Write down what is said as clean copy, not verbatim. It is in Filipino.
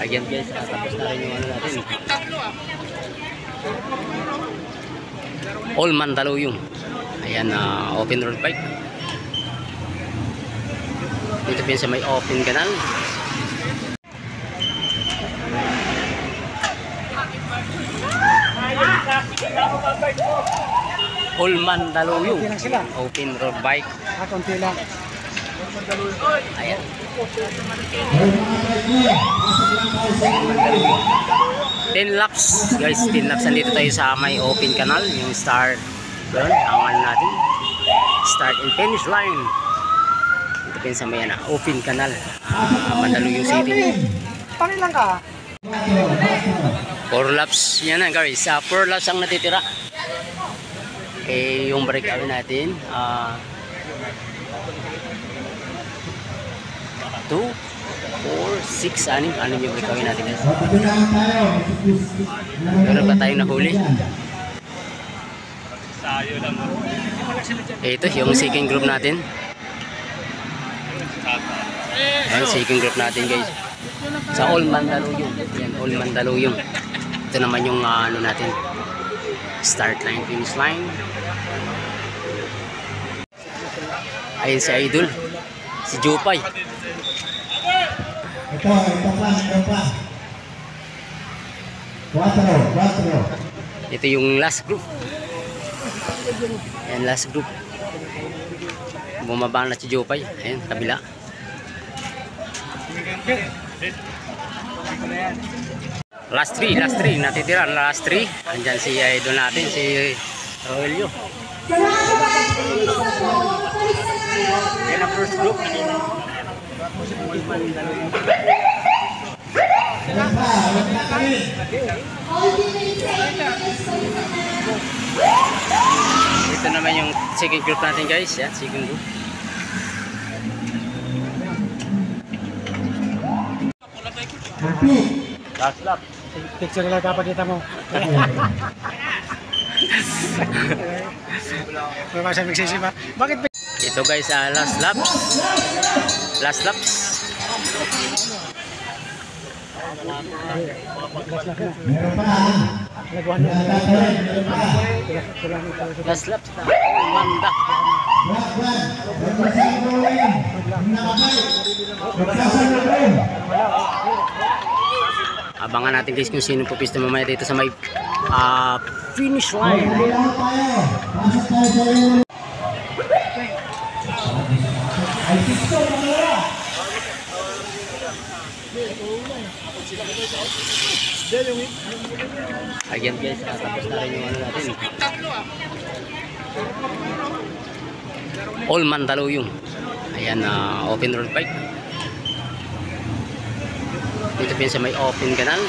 Ayan guys, tapos na rin yung ano natin. All Mandaluyong. Ayan, open road bike. Dito pinsa may open canal. All Mandaluyong. Open road bike. Konti lang. Ayan. 10 laps guys, 10 laps. Nandito tayo sa may open canal, yung start doon, ang natin start and finish line. Dito din sa may open canal, Mandaluyong City. Pangilan ka? 4 laps yan na guys, 4 laps ang natitira. Eh yung break away natin 2, 4, 6, 6 yung breakaway natin guys. Meron pa tayong nahuli. Ito yung second group natin. Ayan, second group natin guys. Sa All Mandaluyong. Ayan, All Mandaluyong. Ito naman yung ano natin. Start line, finish line. Ayan si Idol. Si Jopay. Ito pa. 4. Ito yung last group. Ayan, last group. Bumaba na si Jopay. Ayan, kabila. Last 3 natitira. Last 3. Andyan si Idol natin, si Roelio. Ayan ang first group. Ito naman yung second group natin guys. Yan, second group. Last lap. Picture lang dapat kita mo. May masang nagsisi ba? Bakit? Ito guys, last laps. Last laps. Meron pa. Last laps na. Manda. Abangan natin guys kung sino pupista mamaya dito sa may finish line. Ayan guys, tapos na rin yung ano natin. All Mandaluyong. Ayan, open road bike. Dito pinsa may open canal.